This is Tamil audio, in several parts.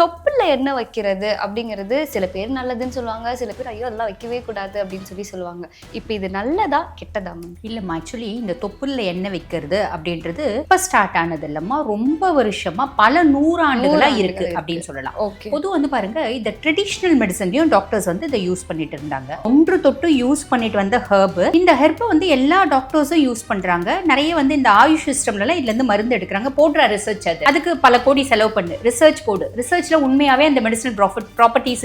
தொப்புல எண்ணெய் வைக்கிறது அப்படிங்கிறது சில பேர் நல்லதுன்னு சொல்லுவாங்க, சில பேர் ஐயோ அதெல்லாம் வைக்கவே கூடாது அப்படின்னு சொல்லுவாங்க. இப்போ இது நல்லதா கெட்டதா? இல்லம்மா, ஆக்சுவலி இந்த தொப்புல எண்ணெய் வைக்கிறது அப்படின்றது இப்ப ஸ்டார்ட் ஆனது இல்லம்மா, ரொம்ப வருஷமா பல நூறாண்டுகளா இருக்கு அப்படின்னு சொல்லலாம். பொது வந்து பாருங்க, இந்த ட்ரெடிஷனல் மெடிசன்லயும் டாக்டர்ஸ் வந்து இதை யூஸ் பண்ணிட்டு இருந்தாங்க. ஒன்று தொட்டு யூஸ் பண்ணிட்டு வந்த ஹெர்ப், இந்த ஹெர்பை வந்து எல்லா டாக்டர்ஸும் யூஸ் பண்றாங்க. நிறைய வந்து இந்த ஆயுஷ் சிஸ்டம்ல எல்லாம் இதுல இருந்து மருந்து எடுக்கிறாங்க, போடுற ரிசர்ச் அதுக்கு பல கோடி செலவு பண்ணு, ரிசர்ச் போடு, ரிசர்ச்ல உண்மையாவே அந்த மெடிசனல் ப்ராப்பர்ட்டிஸ்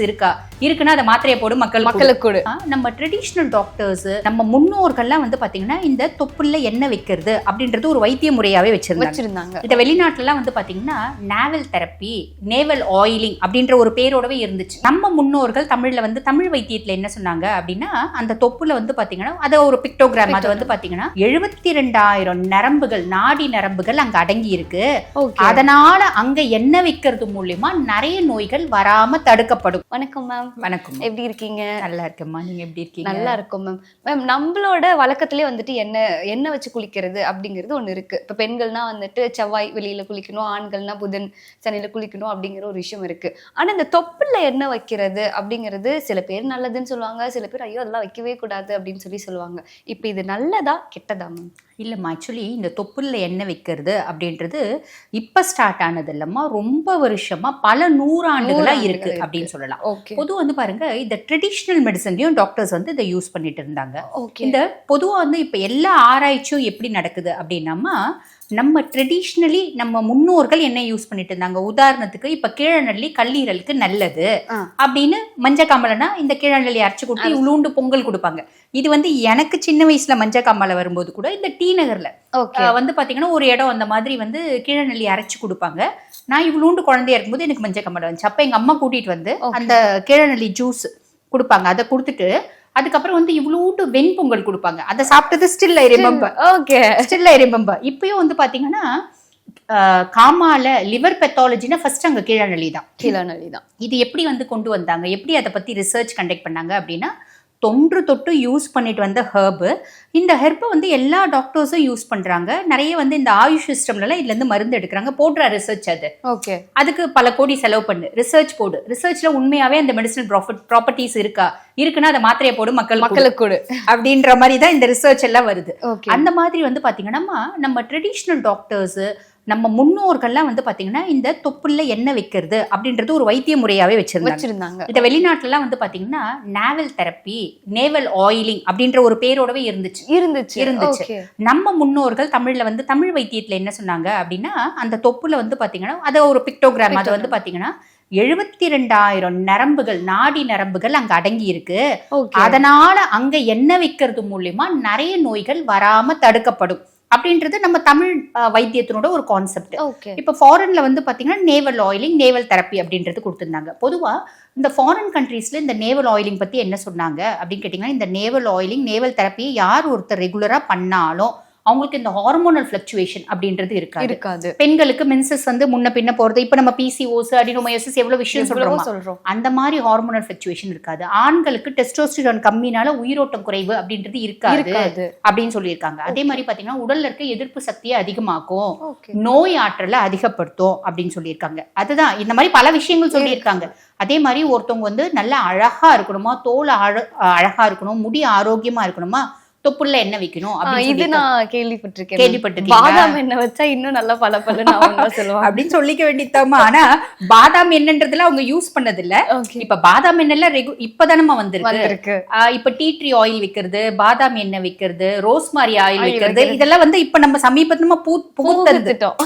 இருக்குன்னா அதை மாத்திரையை போடு, மக்களுக்கு. நம்ம ட்ரெடிஷனல் டாக்டர்ஸ், நம்ம முன்னோர்கள்லாம் வந்து பாத்தீங்கன்னா இந்த தொப்புல எண்ணெய் வைக்கிறது அப்படின்றது ஒரு வைத்திய முறையாவே வச்சிருந்தாங்க. இத வெளிநாட்டுல வந்து பாத்தீங்கன்னா நேவல் தெரப்பி, நேவல் ஆயிலிங் அப்படின்ற ஒரு பேரோடவே இருந்துச்சு. நம்ம முன்னோர்கள் தமிழ்ல வந்து தமிழ் வைத்தியத்துல என்ன சொன்னாங்க அப்படின்னா, அந்த தொப்புல வந்து பாத்தீங்கன்னா அதை ஒரு பிக்டோகிராம், அது வந்து பாத்தீங்கன்னா 72,000 நரம்புகள், நாடி நரம்புகள் அங்க அடங்கி இருக்கு. அதனால அங்க எண்ணெய் வைக்கிறது மூலியமா நிறைய நோய்கள் வராம தடுக்கப்படும். வணக்கம் மேம். வணக்கம், எப்படி இருக்கீங்க? நல்லா இருக்கேம்மா, நீங்க எப்படி இருக்கீங்க? நல்லா இருக்கும் மேம். மேம், நம்மளோட வழக்கத்திலே வந்துட்டு எண்ணெய் வச்சு குளிக்கிறது அப்படிங்கிறது ஒண்ணு இருக்கு. இப்ப பெண்கள்னா வந்துட்டு செவ்வாய் வெளியில குளிக்கணும், ஆண்கள்னா புதன் சனியில குளிக்கணும் அப்படிங்கிற ஒரு விஷயம் இருக்கு. ஆனா இந்த தொப்புல எண்ணெய் வைக்கிறது அப்படிங்கிறது சில பேர் நல்லதுன்னு சொல்லுவாங்க, சில பேர் ஐயோ அதெல்லாம் வைக்கவே கூடாது அப்படின்னு சொல்லுவாங்க. இப்ப இது நல்லதா கெட்டதா மேம்? இல்லம்மா, ஆக்சுவலி இந்த தொப்புல எண்ணெய் வைக்கிறது அப்படின்றது இப்ப ஸ்டார்ட் ஆனது இல்லம்மா, ரொம்ப வருஷமா பல நூறாண்டுகளா இருக்கு அப்படின்னு சொல்லலாம். பொது வந்து பாருங்க, இந்த ட்ரெடிஷனல் மெடிசன்லயும் டாக்டர்ஸ் வந்து இதை யூஸ் பண்ணிட்டு இருந்தாங்க. இந்த பொதுவா வந்து இப்ப எல்லா ஆராய்ச்சியும் எப்படி நடக்குது அப்படின்னா, நம்ம ட்ரெடிஷ்னலி நம்ம முன்னோர்கள் என்ன யூஸ் பண்ணிட்டு இருந்தாங்க. உதாரணத்துக்கு இப்ப கீழநெல்லி கல்லீரலுக்கு நல்லது அப்படின்னு மஞ்சக்காமலைனா இந்த கீழநெல்லி அரைச்சு கொடுத்து இவ்வளூண்டு பொங்கல் கொடுப்பாங்க. இது வந்து எனக்கு சின்ன வயசுல மஞ்சக்காமலை வரும்போது கூட இந்த டி நகர்ல வந்து பாத்தீங்கன்னா ஒரு இடம் அந்த மாதிரி வந்து கீழநெல்லி அரைச்சு கொடுப்பாங்க. நான் இவ்வளூண்டு குழந்தையா இருக்கும்போது எனக்கு மஞ்சக்காமலை வந்துச்சு. அப்ப எங்க அம்மா கூட்டிட்டு வந்து அந்த கீழநெல்லி ஜூஸ் கொடுப்பாங்க. அதை கொடுத்துட்டு அதுக்கப்புறம் வந்து இவ்வளோண்டு வெண்பொங்கல் கொடுப்பாங்க. அதை சாப்பிட்டது ஸ்டில் ஐ ரிமெம்பர். இப்பயும் வந்து பாத்தீங்கன்னா காமால லிவர் பெத்தாலஜினா ஃபர்ஸ்ட் அங்க கீழநெல்லி தான். இது எப்படி வந்து கொண்டு வந்தாங்க, எப்படி அதை பத்தி ரிசர்ச் கண்டக்ட் பண்ணாங்க அப்படின்னா, தொன்று தொட்டு யூஸ் பண்ணிட்டு வந்த ஹெர்ப், இந்த ஹெர்பை வந்து எல்லா டாக்டர்ஸும் யூஸ் பண்றாங்க. நிறைய வந்து இந்த ஆயுஷ் சிஸ்டம்ல இதுல இருந்து மருந்து எடுக்கிறாங்க, போடுற ரிசர்ச் அதுக்கு பல கோடி செலவு பண்ணு, ரிசர்ச் போடு, ரிசர்ச்ல உண்மையாவே அந்த மெடிசனல் ப்ராப்பர்ட்டிஸ் இருக்குன்னா அதை மாத்திரையை போடு, மக்களுக்கு அப்படின்ற மாதிரி தான் இந்த ரிசர்ச் எல்லாம் வருது. அந்த மாதிரி வந்து பாத்தீங்கன்னா நம்ம ட்ரெடிஷனல் டாக்டர்ஸ், நம்ம முன்னோர்கள்லாம் வந்து பாத்தீங்கன்னா இந்த தொப்புல எண்ணெய் வைக்கிறது அப்படின்றது ஒரு வைத்திய முறையாவே வச்சிருந்தாங்க. இத வெளிநாட்டுல வந்து பாத்தீங்கன்னா நேவல் தெரப்பி, நேவல் ஆயிலிங் அப்படின்ற ஒரு பேரோடவே இருந்துச்சு. நம்ம முன்னோர்கள் தமிழ்ல வந்து தமிழ் வைத்தியத்துல என்ன சொன்னாங்க அப்படின்னா, அந்த தொப்புல வந்து பாத்தீங்கன்னா அதை ஒரு பிக்டோகிராம், அது வந்து பாத்தீங்கன்னா 72,000 நரம்புகள், நாடி நரம்புகள் அங்க அடங்கி இருக்கு. அதனால அங்க எண்ணெய் வைக்கிறது மூலியமா நிறைய நோய்கள் வராம தடுக்கப்படும் அப்படின்றது நம்ம தமிழ் வைத்தியத்தினோட ஒரு கான்செப்ட். இப்ப ஃபாரின்ல வந்து பாத்தீங்கன்னா நேவல் ஆயிலிங், நேவல் தெரப்பி அப்படின்றது கொடுத்திருந்தாங்க. பொதுவா இந்த ஃபாரின் கண்ட்ரீஸ்ல இந்த நேவல் ஆயிலிங் பத்தி என்ன சொன்னாங்க அப்படின்னு கேட்டீங்கன்னா, இந்த நேவல் ஆயிலிங், நேவல் தெரப்பியை யார் ஒருத்தர் ரெகுலரா பண்ணாலும் அவங்களுக்கு இந்த ஹார்மோனல் ஃபிளக்சுவேஷன் அப்படின்றது இருக்காது. பெண்களுக்கு மென்சஸ் வந்து முன்ன பின்ன போறது, இப்ப நம்ம பிசிஓஸ், அடினோமயோசிஸ் எவ்வளவு விஷயம் சொல்றோம், அந்த மாதிரி ஹார்மோனல் ஃபிளக்சுவேஷன் இருக்காது. ஆண்களுக்கு டெஸ்டோஸ்டிரான் கம்மினால உயிரோட்டம் குறைவு அப்படின்றது இருக்காது அப்படின்னு சொல்லியிருக்காங்க. அதே மாதிரி பாத்தீங்கன்னா உடல்ல இருக்க எதிர்ப்பு சக்தியை அதிகமாக்கும், நோய் ஆற்றலை அதிகப்படுத்தும் அப்படின்னு சொல்லியிருக்காங்க. அதுதான் இந்த மாதிரி பல விஷயங்கள் சொல்லியிருக்காங்க. அதே மாதிரி ஒருத்தவங்க வந்து நல்லா அழகா இருக்கணுமா, தோல் அழகா இருக்கணும், முடி ஆரோக்கியமா இருக்கணுமா, தொப்புல எண்ணெய் வைக்கணும். இது நான் கேள்விப்பட்டிருக்கேன். பாதாம் எண்ணெய் வச்சா இன்னும் நல்லா பலபலன்னு சொல்லுவாங்க அப்படின்னு சொல்லிக்க வேண்டியதாமா. ஆனா பாதாம் எண்ணெய்ன்றதுல அவங்க யூஸ் பண்ணது இல்ல. இப்ப பாதாம் எண்ணெய்ல இப்பதானமா வந்திருக்கு. இப்ப டீ ட்ரீ ஆயில் வைக்கிறது, பாதாம் எண்ணெய் வைக்கிறது, ரோஸ்மாரி ஆயில் வைக்கிறது, இதெல்லாம் வந்து இப்ப நம்ம சமீபமா புகுத்தெடுத்துட்டோம்.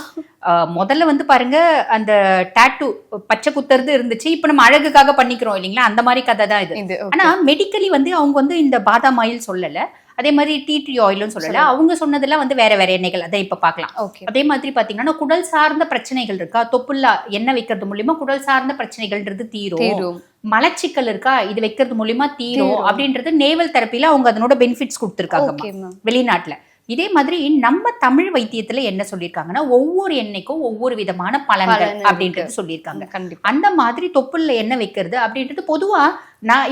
முதல்ல வந்து பாருங்க, அந்த டாட்டூ பச்சை குத்துறது இருந்துச்சு. இப்ப நம்ம அழகுக்காக பண்ணிக்கிறோம் இல்லைங்களா, அந்த மாதிரி கதை தான் இது. ஆனா மெடிக்கலி வந்து அவங்க வந்து இந்த பாதாம் ஆயில் சொல்லல, அதே மாதிரி டீ ட்ரீ ஆயிலும் சொல்லல. அவங்க சொன்னதெல்லாம் வந்து வேற எண்ணெய்கள், அதை இப்ப பாக்கலாம். அதே மாதிரி பாத்தீங்கன்னா குடல் சார்ந்த பிரச்சனைகள் இருக்கா, தொப்புல எண்ணெய் வைக்கிறது மூலியமா குடல் சார்ந்த பிரச்சனைகள்ன்றது தீரும். மலச்சிக்கல் இருக்கா, இது வைக்கிறது மூலியமா தீரும் அப்படின்றது நேவல் தெரப்பில அவங்க அதனோட பெனிஃபிட்ஸ் கொடுத்திருக்காங்க வெளிநாட்டுல. இதே மாதிரி நம்ம தமிழ் வைத்தியத்துல என்ன சொல்லியிருக்காங்கன்னா, ஒவ்வொரு எண்ணெய்க்கும் ஒவ்வொரு விதமான பலன்கள் அப்படின்றது சொல்லியிருக்காங்க. அந்த மாதிரி தொப்புல எண்ணெய் வைக்கிறது அப்படின்றது பொதுவா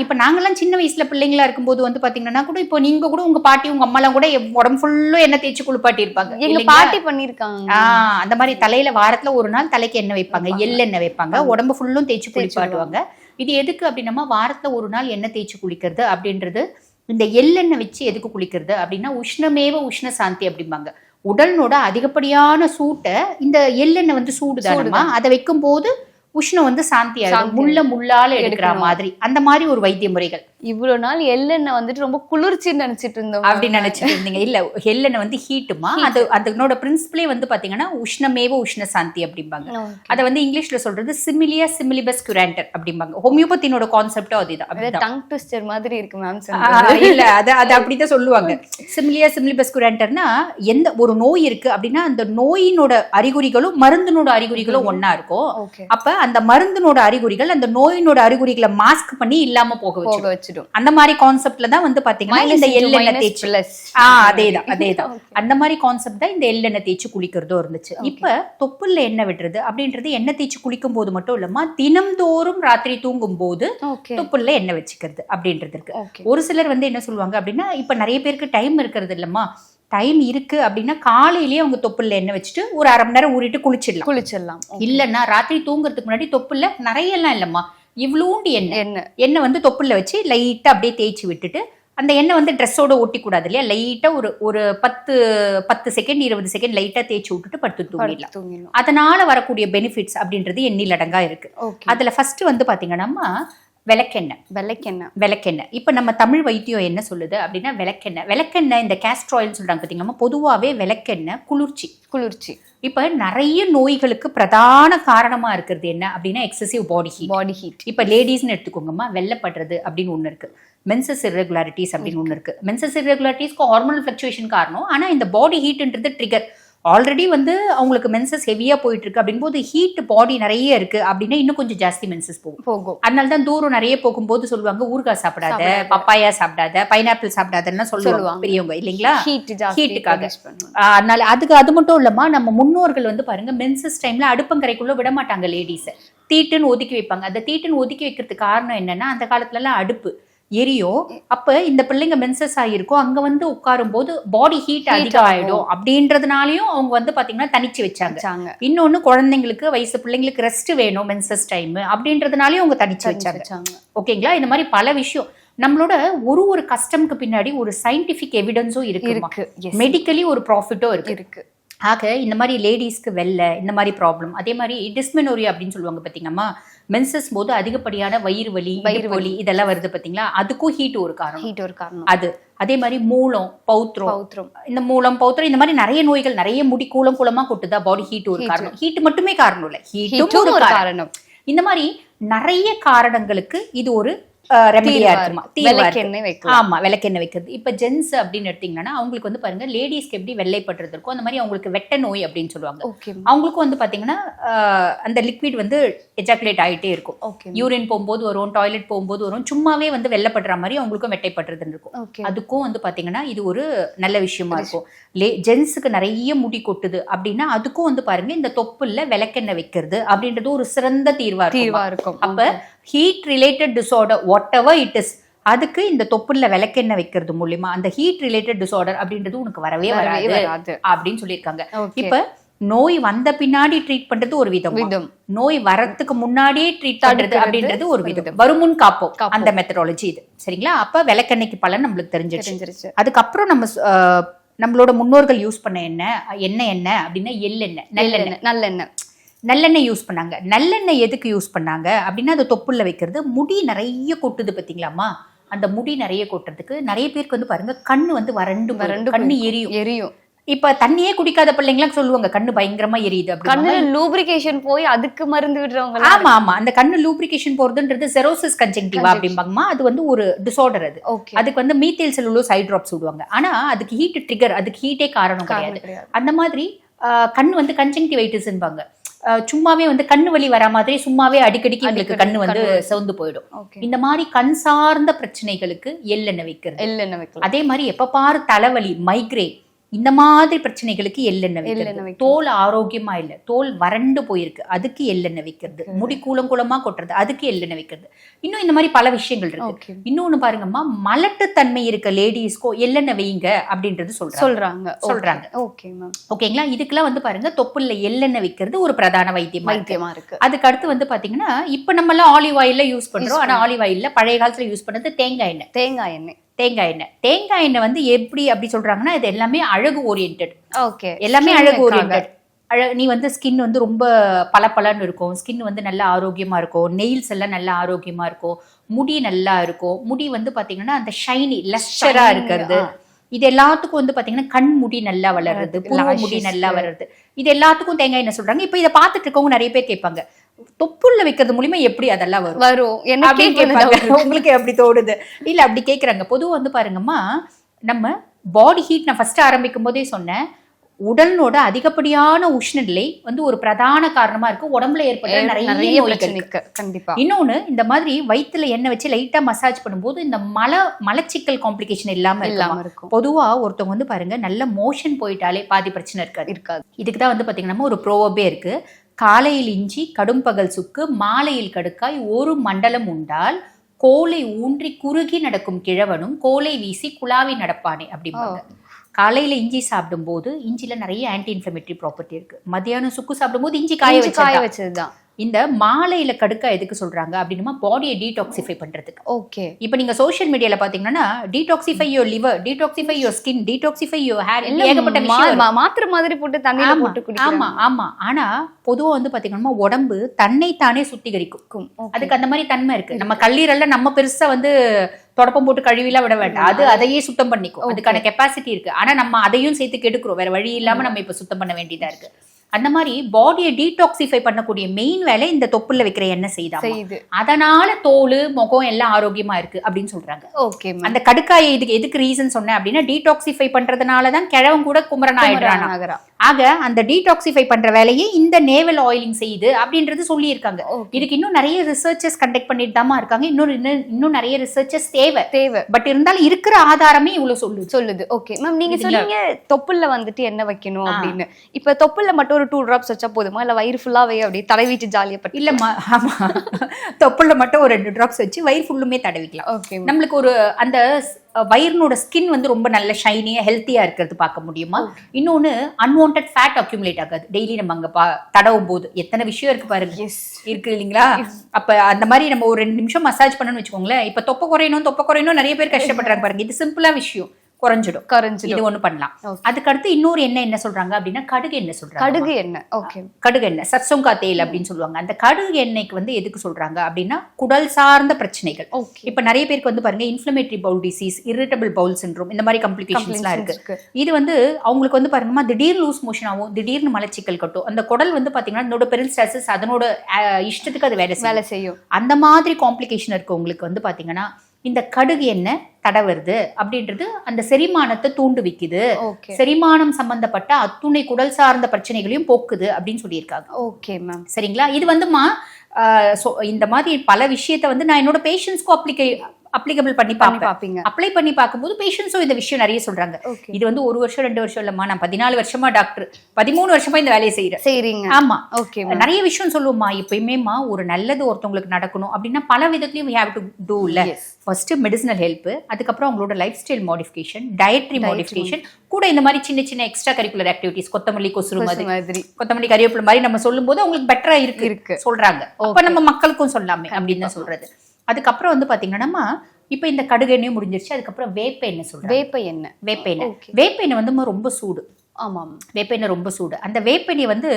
இப்ப நாங்கெல்லாம் சின்ன வயசுல பிள்ளைங்களா இருக்கும்போது வந்து பாத்தீங்கன்னா கூட இப்போ நீங்க கூட உங்க பாட்டி உங்க அம்மா எல்லாம் கூட உடம்பு ஃபுல்லும் எண்ணெய் தேய்ச்சி குளிப்பாட்டி இருப்பாங்க. எங்க பாட்டி பண்ணிருக்காங்க. அந்த மாதிரி தலையில வாரத்துல ஒரு நாள் தலைக்கு எண்ணெய் வைப்பாங்க, எள்ளெண்ணெய் வைப்பாங்க, உடம்பு ஃபுல்லும் தேய்ச்சி குளிப்பாட்டுவாங்க. இது எதுக்கு அப்படின்னா வாரத்துல ஒரு நாள் எண்ணெய் தேய்ச்சி குளிக்கிறது அப்படின்றது. இந்த எள்ளெண்ணெய் வச்சு எதுக்கு குளிக்கிறது அப்படின்னா உஷ்ணமேவ உஷ்ண சாந்தி அப்படிம்பாங்க. உடலோட அதிகப்படியான சூட்டை இந்த எள்ளெண்ணெய் வந்து சூடுதானமா, அதை வைக்கும் போது உஷ்ணம் வந்து சாந்தி ஆயிடும். முள்ளால எடுக்கிற மாதிரி அந்த மாதிரி ஒரு வைத்திய முறைகள். இவ்வளவு நாள் எள்ளெண்ணெய் வந்துட்டு ரொம்ப குளிர்ச்சின்னு நினைச்சிட்டு இருந்தோம். அப்படி நினைச்சிட்டு இருந்தீங்க. இல்ல, எள்ளெண்ணெய் வந்து ஹீட்டுமா. அதனோட பிரின்சிபிளே வந்து பாத்தீங்கன்னா உஷ்ணமேவ உஷ்ண சாந்தி அப்படிம்பாங்க. அதை வந்து இங்கிலீஷ்ல சொல்றது சிமிலியா சிமிலிபஸ் குராண்டர் அப்படிம்பாங்க. ஹோமியோபதியோட கான்செப்டும் அதுதான். டங் ட்விஸ்டர் மாதிரி இருக்கு மேம். இல்ல, அது அப்படிதான் சொல்லுவாங்க. சிமிலியா சிமிலிபஸ் குராண்டர்னா எந்த ஒரு நோய் இருக்கு அப்படின்னா அந்த நோயினோட அறிகுறிகளும் மருந்தினோட அறிகுறிகளும் ஒன்னா இருக்கும். அப்ப அந்த மருந்தினோட அறிகுறிகள் அந்த நோயினோட அறிகுறிகளை மாஸ்க் பண்ணி இல்லாம போக வச்சிடும். அந்த மாதிரி கான்செப்ட்ல தான் வந்து பாத்தீங்கன்னா இந்த எள்ளெண்ணெய் தேய்ச்சி அதேதான் அந்த மாதிரி கான்செப்ட் தான் இந்த எள்ளெண்ணெய் தேய்ச்சி குளிக்கிறதும் இருந்துச்சு. இப்ப தொப்புள்ள எண்ணெய் விடுறது அப்படின்றது எண்ணெய் தேய்ச்சி குளிக்கும் போது மட்டும் இல்லாம தினம்தோறும் ராத்திரி தூங்கும் போது தொப்புள்ள எண்ணெய் வச்சுக்கிறது அப்படின்றது இருக்கு. ஒரு சிலர் வந்து என்ன சொல்லுவாங்க அப்படின்னா இப்ப நிறைய பேருக்கு டைம் இருக்கிறது இல்லம்மா, டைம் இருக்கு அப்படின்னா காலையிலேயே அவங்க தொப்புள்ள எண்ணெய் வச்சுட்டு ஒரு அரை மணி நேரம் ஊறிட்டு குளிச்சிடலாம். இல்லன்னா ராத்திரி தூங்குறதுக்கு முன்னாடி தொப்புள்ள நிறைய எல்லாம் இல்லம்மா, இவ்வளோண்டு எண்ணெய் வந்து தொப்புள்ள வச்சு லைட்டா அப்படியே தேய்ச்சி விட்டுட்டு அந்த எண்ணெய் வந்து ட்ரெஸ்ஸோட ஒட்டி கூடாது இல்லையா, லைட்டா ஒரு 10 செகண்ட் 20 செகண்ட் லைட்டா தேய்ச்சி விட்டுட்டு படுத்து தூங்கிடலாம். அதனால வரக்கூடிய பெனிஃபிட்ஸ் அப்படின்றது எண்ணில் அடங்கா இருக்கு. அதுல ஃபர்ஸ்ட் வந்து பாத்தீங்கன்னா விளக்கெண்ணெய். இப்ப நம்ம தமிழ் வைத்தியம் என்ன சொல்லுது அப்படின்னா விளக்கெண்ணெய் இந்த கேஸ்டர் ஆயில் சொல்றாங்க பாத்தீங்கன்னா, பொதுவாவே விளக்கெண்ணெய் குளிர்ச்சி. இப்ப நிறைய நோய்களுக்கு பிரதான காரணமா இருக்கிறது என்ன அப்படின்னா எக்ஸசிவ் பாடி ஹீட். இப்ப லேடிஸ்ன்னு எடுத்துக்கோங்கம்மா, வெள்ளப்படுறது அப்படின்னு ஒண்ணு இருக்கு, மென்சஸ் இர்ரெகுலாரிட்டிஸ் அப்படின்னு ஒண்ணு இருக்கு. மென்சஸ் இர்ரெகுலாரிட்டிஸ்க்கு ஹார்மோனல் ஃபிளக்சுவேஷன் காரணம். ஆனா இந்த பாடி ஹீட்ன்றது ட்ரிகர். ஆல்ரெடி வந்து அவங்களுக்கு மென்சஸ் ஹெவியா போயிட்டு இருக்கு அப்படின் போது ஹீட் பாடி நிறைய இருக்கு அப்படின்னா இன்னும் கொஞ்சம் ஜாஸ்தி மென்சஸ் போகும். அதனாலதான் தூரம் நிறைய போகும்போது சொல்லுவாங்க ஊறுகாய் சாப்பிடாத, பப்பாயா சாப்பிடாத, பைனாப்பிள் சாப்பிடாதன்னு சொல்லுவாங்க பெரியவங்க இல்லைங்களா, ஹீட்டுக்காக. அதனால அது மட்டும் இல்லாம நம்ம முன்னோர்கள் வந்து பாருங்க மென்சஸ் டைம்ல அடுப்பங்கரைக்குள்ள விட மாட்டாங்க லேடிஸ், தீட்டுன்னு ஒதுக்கி வைப்பாங்க. அந்த தீட்டுன்னு ஒதுக்கி வைக்கிறதுக்கு காரணம் என்னன்னா அந்த காலத்துல எல்லாம் அடுப்பு எரியும். அப்ப இந்த பிள்ளைங்க மென்சஸ் ஆகிருக்கும், அங்க வந்து உட்காரும் போது பாடி ஹீட் அதிகம் ஆயிடும் அப்படின்றதுனாலயும் அவங்க வந்து பாத்தீங்கன்னா தனிச்சு வச்சாங்க. இன்னொன்னு குழந்தைங்களுக்கு வயசு பிள்ளைங்களுக்கு ரெஸ்ட் வேணும் மென்சஸ் டைம் அப்படின்றதுனாலயும் அவங்க தனிச்சு வச்சாங்க. ஓகேங்களா, இந்த மாதிரி பல விஷயம் நம்மளோட ஒரு கஸ்டம்க்கு பின்னாடி ஒரு சயின்டிபிக் எவிடன்ஸும் இருக்கு, மெடிக்கலி ஒரு ப்ராஃபிட்டும் இருக்கு. ஆக இந்த மாதிரி லேடிஸ்க்கு இந்த மாதிரி ப்ராப்ளம். அதே மாதிரி டிஸ்மெனோரியா அப்படின்னு சொல்லுவாங்க பாத்தீங்கன்னா, மென்சஸ் போது அதிகப்படியான வயிறு வலி இதெல்லாம் வருது பாத்தீங்களா, அதுக்கும் ஹீட் ஒரு காரணம். அதே மாதிரி மூலம் பௌத்திரம் இந்த மூலம் பௌத்திரம் இந்த மாதிரி நிறைய நோய்கள், நிறைய முடி கூலமா கொட்டுதா, பாடி ஹீட் ஒரு காரணம். ஹீட் மட்டுமே காரணம் இல்ல, ஹீட்டும் ஒரு காரணம். இந்த மாதிரி நிறைய காரணங்களுக்கு இது ஒரு ரெமடியா இருக்குமா, ஆமா விளக்கெண்ணெய் வைக்கிறது. இப்ப ஜென்ஸ் அப்படின்னு எடுத்தீங்கன்னா அவங்களுக்கு வந்து பாருங்க லேடிஸ்க்கு எப்படி வெள்ளைப்படுறது இருக்கும் அந்த மாதிரி அவங்களுக்கு வெட்ட நோய் அப்படின்னு சொல்லுவாங்க. அவங்களுக்கும் வந்து பாத்தீங்கன்னா அந்த லிக்விட் வந்து எஜாகுலேட் ஆயிட்டே இருக்கும். யூரின் போகும்போது வரும், டாய்லெட் போகும்போது வரும், சும்மாவே வந்து வெள்ளைப்படுற மாதிரி அவங்களுக்கும் வெட்டைப்படுறதுன்னு இருக்கும். அதுக்கும் வந்து பாத்தீங்கன்னா இது ஒரு நல்ல விஷயமா இருக்கும். ஜென்ஸுக்கு நிறைய முடி கொட்டுது அப்படின்னா அதுக்கும் வந்து பாருங்க இந்த தொப்புல விளக்கெண்ணெய் வைக்கிறது அப்படின்றது ஒரு சிறந்த தீர்வா இருக்கும். அப்ப heat related disorder what ever it is, அதுக்கு இந்த தொப்புல விளக்கெண்ணெய் வைக்கிறது மூலியமா அந்த ஹீட் ரிலேட்டட் டிசார்டர் அப்படின்றது உனக்கு வரவே வராது அப்படின்னு சொல்லியிருக்காங்க. இப்ப நோய் வந்த பின்னாடி ட்ரீட் பண்றது ஒரு விதம், நோய் வரத்துக்கு முன்னாடியே ட்ரீட் பண்றது அப்படின்றது ஒரு விதம். வருமுன் காப்போம் அந்த மெத்தடாலஜி இது. சரிங்களா, அப்ப விளக்கெண்ணெய்க்கு பலன் நம்மளுக்கு தெரிஞ்சிருச்சு. அதுக்கப்புறம் நம்மளோட முன்னோர்கள் யூஸ் பண்ண எண்ணெய் அப்படின்னா எள்ளெண்ணெய், நல்லெண்ணெய் யூஸ் பண்ணாங்க. நல்லெண்ணெய் எதுக்கு யூஸ் பண்ணாங்க அப்படின்னா அது தொப்புள்ள வைக்கிறது. முடி நிறைய கொட்டுது பாத்தீங்களாமா, அந்த முடி நிறைய கொட்டுறதுக்கு நிறைய பேருக்கு வந்து பாருங்க கண்ணு வந்து வறண்டு கண்ணு எரியும். இப்ப தண்ணியே குடிக்காத பிள்ளைங்களாம் சொல்லுவாங்க கண்ணு பயங்கரமா எரியுது. கண்ணு லூப்ரிகேஷன் போய் அதுக்கு மருந்து விடுறவங்க. ஆமா அந்த கண்ணு லூப்ரிகேஷன் போறதுன்றது செரோசிஸ் கன்ஜங்டிவா அப்படிம்பாங்கம்மா. அது வந்து ஒரு டிசார்டர். அதுக்கு வந்து மீத்தேல் செல்லுலோஸ் ஐ டிராப்ஸ் விடுவாங்க. ஆனா அதுக்கு ஹீட் ட்ரிகர், அதுக்கு ஹீட்டே காரணம் கிடையாது. அந்த மாதிரி கண்ணு வந்து கன்ஜங்டிவைட்டிஸ்ன்பாங்க. சும்மாவே வந்து கண்ணு வலி வரா மாதிரி சும்மாவே அடிக்கடிக்கு உங்களுக்கு கண்ணு வந்து சிவந்து போயிடும். இந்த மாதிரி கண் சார்ந்த பிரச்சனைகளுக்கு எள்ளெண்ணெய் வைக்கிறது. அதே மாதிரி எப்ப பாரு தலைவலி, மைக்ரேன், இந்த மாதிரி பிரச்சனைகளுக்கு எள்ளெண்ணெய் வைக்கிறது. தோல் ஆரோக்கியமா இல்ல, தோல் வறண்டு போயிருக்கு, அதுக்கு எள்ளெண்ணெய் வைக்கிறது. முடி கூலமா கொட்டுறது, அதுக்கு எள்ளெண்ணெய் வைக்கிறது. இன்னும் இந்த மாதிரி பல விஷயங்கள் இருக்கு. இன்னொன்னு பாருங்கம்மா, மலட்டுத்தன்மை இருக்க லேடிஸ்க்கோ எள்ளெண்ணெய் வைங்க அப்படின்றது சொல்றாங்க. ஓகேங்களா? இதுக்கெல்லாம் வந்து பாருங்க தொப்புள்ள எள்ளெண்ணெய் வைக்கிறது ஒரு பிரதான வைத்தியமா இருக்கு. அதுக்கு அடுத்து வந்து பாத்தீங்கன்னா, இப்ப நம்ம எல்லாம் ஆலிவ் ஆயில்ல யூஸ் பண்றோம். ஆனா ஆலிவ் ஆயில்ல பழைய காலத்துல யூஸ் பண்ணது தேங்காய் எண்ணெய் வந்து எப்படி அப்படி சொல்றாங்கன்னா, இது எல்லாமே அழகு ஓரியன்டட். எல்லாமே அழகு ஓரியன்டட். நீ வந்து ஸ்கின் வந்து ரொம்ப பளபளன்னு இருக்கும், ஸ்கின் வந்து நல்லா ஆரோக்கியமா இருக்கும், நெயில்ஸ் எல்லாம் நல்லா ஆரோக்கியமா இருக்கும், முடி நல்லா இருக்கும். முடி வந்து பாத்தீங்கன்னா அந்த ஷைனி லஸ்டரா இருக்கிறது, இது எல்லாத்துக்கும் வந்து பாத்தீங்கன்னா கண் முடி நல்லா வளருது, புருவ முடி நல்லா வளருது. இது எல்லாத்துக்கும் தேங்காய் எண்ணெய் சொல்றாங்க. இப்ப இதை பார்த்துட்டு இருக்கவங்க நிறைய பேர் கேட்பாங்க, தொப்புள்ள வைக்கிறது மூலியமா எப்படி அதெல்லாம் வரும் உங்களுக்கு எப்படி தோடுது? இல்ல அப்படி கேக்குறாங்க. பொதுவா வந்து பாருங்கம்மா, நம்ம பாடி ஹீட் நான் ஃபர்ஸ்ட் ஆரம்பிக்கும் போதே சொன்னேன், உடலோட அதிகப்படியான உஷ்ணநிலை வந்து ஒரு பிரதான காரணமா இருக்கு உடம்புல ஏற்பட்ட நிறைய நோய்களுக்கு. கண்டிப்பா. இன்னொன்னு, இந்த மாதிரி வயிற்றுல எண்ணெய் வச்சு லைட்டா மசாஜ் பண்ணும்போது இந்த மலச்சிக்கல் காம்ப்ளிகேஷன் இல்லாம இருக்கும். பொதுவா ஒருத்தவங்க வந்து பாருங்க, நல்ல மோஷன் போயிட்டாலே பாதி பிரச்சனை இருக்காது. இதுக்குதான் வந்து பாத்தீங்கன்னா ஒரு ப்ரோவர்பே இருக்கு, காலையில் இஞ்சி கடும் பகல் சுக்கு மாலையில் கடுக்காய் ஒரு மண்டலம் உண்டால் கோலை ஊன்றி குறுகி நடக்கும் கிழவனும் கோலை வீசி குழாவி நடப்பானே அப்படிம்பாங்க. காலையில இஞ்சி சாப்பிடும் போது இஞ்சில நிறைய ஆன்டி இன்ஃப்ளமேட்டரி ப்ராப்பர்ட்டி இருக்கு. மத்தியானம் சுக்கு சாப்பிடும் போது இஞ்சி காய வச்சதுதான். இந்த மாலையில கடுக்கா எதுக்கு சொல்றாங்க அப்படின்னா, பாடியை டீடாக்சிஃபை பண்றதுக்கு. ஓகே. இப்போ நீங்க சோஷியல் மீடியால பாத்தீங்கன்னா, detoxify your liver, detoxify your skin, detoxify your hair, ஏகப்பட்ட விஷயம் மாத்திரை மாதிரி போட்டு தண்ணியில போட்டு குடிக்கிறாங்க. ஆமா. ஆனா பொதுவா வந்து பாத்தீங்கன்னா உடம்பு தன்னை தானே சுத்திகரிக்கும். அதுக்கு அந்த மாதிரி தன்மை இருக்கு. நம்ம கல்லீரல்ல நம்ம பெருசா வந்து தொடப்பம் போட்டு கழுவிலாம் விட வேண்டாம், அது அதையே சுத்தம் பண்ணிக்கும். அதுக்கான கெப்பாசிட்டி இருக்கு. ஆனா நம்ம அதையும் சேர்த்து கெடுக்கிறோம், வேற வழி இல்லாம நம்ம இப்ப சுத்தம் பண்ண வேண்டியதா இருக்கு. அந்த மாதிரி பாடியை டீடாக்சிஃபை பண்ணக்கூடிய மெயின் வேலை இந்த தொப்புல வைக்கிற எண்ணெய் செய்யுது. அதனால தோல் முகம் எல்லாம் ஆரோக்கியமா இருக்கு அப்படின்னு சொல்றாங்க. ஓகே. அந்த கடுக்காயை எதுக்கு ரீசன் சொன்னேன் அப்படின்னா, டீடாக்சிஃபை பண்றதுனாலதான் கிழவன் கூட குமரன் ஆயிடுறான். ஆக அந்த டீடாக்சிஃபை பண்ற வேலையை இந்த நேவல் ஆயிலிங் செய்யுது அப்படின்றது சொல்லி இருக்காங்க. இதுக்கு இன்னும் நிறைய ரிசர்ச்சஸ் கண்டக்ட் பண்ணிட்டு தான் இருக்காங்க. இன்னும் நிறைய ரிசர்ச்சஸ் தேவை. பட் இருந்தாலும் இருக்கிற ஆதாரமே இவ்வளவு சொல்லுது. ஓகே மேம், நீங்க சொன்னீங்க தொப்புள்ள வந்துட்டு என்ன வைக்கணும் அப்படின்னு. இப்ப தொப்புள்ள மட்டும் ஒரு 2 drops வச்சா போதுமா, இல்ல வயிறு ஃபுல்லாவே அப்படி தடவிட்டு ஜாலியா பட்டு? இல்லம்மா, ஆமா, தொப்புள்ள மட்டும் ஒரு 2 drops வச்சு வயிறு ஃபுல்லுமே தடவிக்கலாம். ஓகே. நம்மளுக்கு ஒரு அந்த வயிறுனோட ஸ்கின் வந்து ரொம்ப நல்ல ஷைனியா ஹெல்த்தியா இருக்கிறது பார்க்க முடியுமா? இன்னொன்னு, அன்வான்டட் ஃபேட் அக்யூமுலேட் ஆகாது. டெய்லி நம்ம அங்க தடவும் போது எத்தனை விஷயம் இருக்கு பாருங்க. இருக்கு இல்லைங்களா? அப்ப அந்த மாதிரி நம்ம ஒரு 2 நிமிஷம் மசாஜ் பண்ணணும்னு வச்சுக்கோங்களேன். இப்ப தொப்பை குறையணும் நிறைய பேர் கஷ்டப்படுறாங்க பாருங்க. இது சிம்பிளா விஷயம், குறைஞ்சிடும். இது ஒண்ணு பண்ணலாம். அதுக்கு அடுத்து இன்னொரு என்ன சொல்றாங்க அப்படின்னா, கடுகு எண்ணெய் சொல்றாங்க. கடுகு எண்ணெய் சர்சோங்கா தேல் அப்படின்னு சொல்லுவாங்க. அந்த கடுகு எண்ணெய்க்கு வந்து எதுக்கு சொல்றாங்க அப்படின்னா, குடல் சார்ந்த பிரச்சனைகள். இப்ப நிறைய பேருக்கு வந்து பாருங்க, inflammatory bowel disease, irritable bowel syndrome, இந்த மாதிரி காம்ப்ளிகேஷன்ஸ்லாம் இருக்கு. இது வந்து அவங்களுக்கு வந்து பாருங்கம்மா, திடீர்னு லூஸ் மோஷன் ஆகும், திடீர்னு மலச்சிக்கல் கட்டும். அந்த குடல் வந்து பாத்தீங்கன்னா அதனோட பெரிஸ்டால்சிஸ் அதனோட இஷ்டத்துக்கு அது வேலை செய்யும். அந்த மாதிரி காம்ப்ளிகேஷன் இருக்கு உங்களுக்கு வந்து பாத்தீங்கன்னா, இந்த கடுகு எண்ணெய் தடவுறது அப்படின்றது அந்த செரிமானத்தை தூண்டுவிக்குது. செரிமானம் சம்பந்தப்பட்ட அத்துணை குடல் சார்ந்த பிரச்சனைகளையும் போக்குது அப்படின்னு சொல்லியிருக்காங்க. ஓகே மேம், சரிங்களா? இது வந்துமா இந்த மாதிரி பல விஷயத்த வந்து நான் என்னோட பேஷண்ட்ஸ்க்கு அப்ளிகபிள் பண்ணி பார்ப்பீங்க. அப்ளை பண்ணி பார்க்கும்போது பேஷண்ட்ஸும் இந்த விஷயம் நிறைய சொல்றாங்க. இது வந்து 1 வருஷம் 2 வருஷம் இல்லம்மா, நான் 14 வருஷமா டாக்டர், 13 வருஷமா இந்த வேலையை செய்யறீங்க. ஆமா, ஓகே. நிறைய விஷயம் சொல்லுவோமா. எப்பயுமேமா ஒரு நல்லது ஒருத்தவங்களுக்கு நடக்கணும் அப்படின்னா பல விதத்திலயும் we have to do இல்ல. ஃபர்ஸ்ட் மெடிசினல் ஹெல்ப், அதுக்கப்புறம் அவங்களோட life style modification, dietary modification, கூட இந்த மாதிரி சின்ன சின்ன எக்ஸ்ட்ரா கரிக்குலர் ஆக்டிவிட்டிஸ், கொத்தமல்லி கொசுறு மாதிரி, கொத்தமல்லி கறிவேப்பிலை மாதிரி நம்ம சொல்லும் போது அவங்களுக்கு பெட்டரா இருக்கு சொல்றாங்க. அப்ப நம்ம மக்களுக்கும் சொல்லாமே அப்படின்னு தான் சொல்றது. அதுக்கப்புறம் வந்து பாத்தீங்கன்னா, இப்ப இந்த கடுகு எண்ணெயும் முடிஞ்சிருச்சு. அதுக்கப்புறம் வேப்ப எண்ணெய் சொல்றேன். வேப்ப எண்ணெய் வந்து ரொம்ப சூடு. ஆமாம், வேப்பெண்ணெய் ரொம்ப சூடு. அந்த வேப்பெண்ணெய் வந்து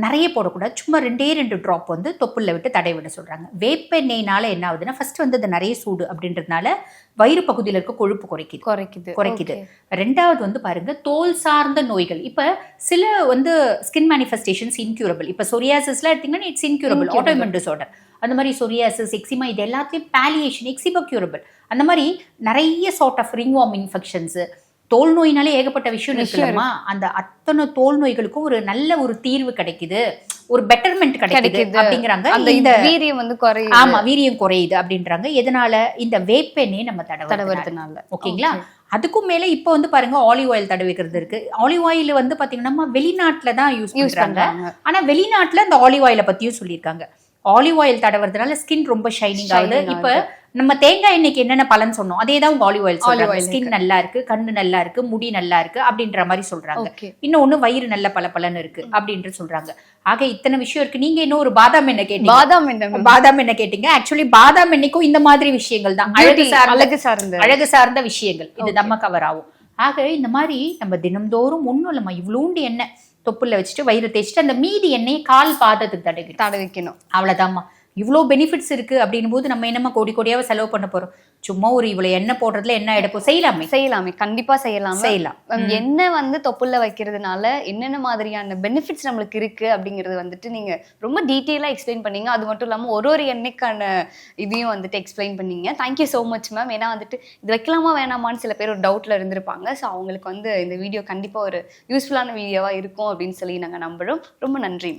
நிறைய போடக்கூடாது, சும்மா 2 drop வந்து தொப்புள்ள விட்டு தடை விட சொல்றாங்க. வேப்பெண்ணெய்னால என்ன ஆகுதுன்னா, ஃபர்ஸ்ட் வந்து அது நிறைய சூடு அப்படின்றதுனால வயிறு பகுதியில் இருக்க கொழுப்பு குறைக்குது. 2வது வந்து பாருங்க, தோல் சார்ந்த நோய்கள். இப்ப சில வந்து ஸ்கின் மேனிஃபெஸ்டேஷன்ஸ் இன்க்யூரபிள். இப்ப சொரியாசிஸ்ல எடுத்தீங்கன்னா இட்ஸ் இன்க்யூரபிள், ஆட்டோஇம்யூன் டிசார்டர். அந்த மாதிரி சொரியாசிஸ், எக்ஸிமா, இது எல்லாத்தையும் பாலியேஷன், எக்ஸிமா கியூரபிள். அந்த மாதிரி நிறைய சார்ட் ஆஃப் ரிங்வார்ம் இன்ஃபெக்ஷன்ஸ், தோல் நோயினாலே ஏகப்பட்ட விஷயம் இருக்குல்லம்மா. அந்த அத்தனை தோல் நோய்களுக்கும் ஒரு நல்ல ஒரு தீர்வு கிடைக்குது, ஒரு பெட்டர்மெண்ட் கிடைக்குது அப்படிங்கிறாங்க. இந்த வீரியம் வந்து குறையுது. ஆமா, வீரியம் குறையுது அப்படின்றாங்க. எதனால? இந்த வேப்பெண்ணெய் நம்ம தடவுறதுனால. ஓகேங்களா? அதுக்கும் மேல இப்போ வந்து பாருங்க ஆலிவ் ஆயில் தடவிக்கிறது இருக்கு. ஆலிவ் ஆயில் வந்து பாத்தீங்கன்னா வெளிநாட்டுல தான் யூஸ் பண்றாங்க. ஆனா வெளிநாட்டுல இந்த ஆலிவ் ஆயிலை பத்தியும் சொல்லியிருக்காங்க. ஆலிவ் ஆயில் தடவுறதுனால ஸ்கின் ரொம்ப ஷைனிங் ஆகுது. இப்ப நம்ம தேங்காய் எண்ணெய்க்கு என்னென்ன பலன் சொன்னோம், அதே தான் உங்க ஆலிவ் ஆயில் சொல்றாங்க. ஸ்கின் நல்லா இருக்கு, கண்ணு நல்லா இருக்கு, முடி நல்லா இருக்கு அப்படின்ற மாதிரி சொல்றாங்க. இன்னொன்னு வயிறு நல்ல பலன்னு இருக்கு அப்படின்ட்டு சொல்றாங்க. ஆக இத்தனை விஷயம் இருக்கு. நீங்க இன்னும் ஒரு பாதாம் எண்ணெய் கேட்டீங்க. பாதாம் எண்ணெய் கேட்டீங்க. ஆக்சுவலி பாதாம் எண்ணெய்க்கும் இந்த மாதிரி விஷயங்கள் தான், அழகு சார்ந்த விஷயங்கள் இது நம்ம கவர் ஆகும். ஆக இந்த மாதிரி நம்ம தினம்தோறும் ஒண்ணும் இல்லம்மா, இவ்வளோண்டு எண்ணெய் தொப்புல வச்சுட்டு வயிறு தேய்ச்சிட்டு அந்த மீதி எண்ணெயை கால் பாதத்துக்கு தடவிக்கணும். அவ்வளவுதான்மா. இவ்வளோ பெனிஃபிட்ஸ் இருக்கு அப்படின்னும் போது நம்ம என்னமா கோடியாவே செலவு பண்ண போறோம்? சும்மா ஒரு இவ்வளவு எண்ணெய் போடுறதுல என்ன எடுப்போம்? செய்யலாமே, கண்டிப்பா செய்யலாம். எண்ணெய் வந்து தொப்புல வைக்கிறதுனால என்னென்ன மாதிரியான பெனிஃபிட்ஸ் நம்மளுக்கு இருக்கு அப்படிங்கறது வந்துட்டு நீங்க ரொம்ப டீட்டெயிலா எக்ஸ்பிளைன் பண்ணீங்க. அது மட்டும் இல்லாம ஒரு எண்ணெய்க்கான இதையும் வந்துட்டு எக்ஸ்பிளைன் பண்ணீங்க. Thank you so much ma'am. ஏன்னா வந்துட்டு இது வைக்கலாமா வேணாமான்னு சில பேர் ஒரு டவுட்ல இருந்திருப்பாங்க. ஸோ அவங்களுக்கு வந்து இந்த வீடியோ கண்டிப்பா ஒரு யூஸ்ஃபுல்லான வீடியோவா இருக்கும் அப்படின்னு சொல்லி நாங்க நம்புறோம். ரொம்ப நன்றி.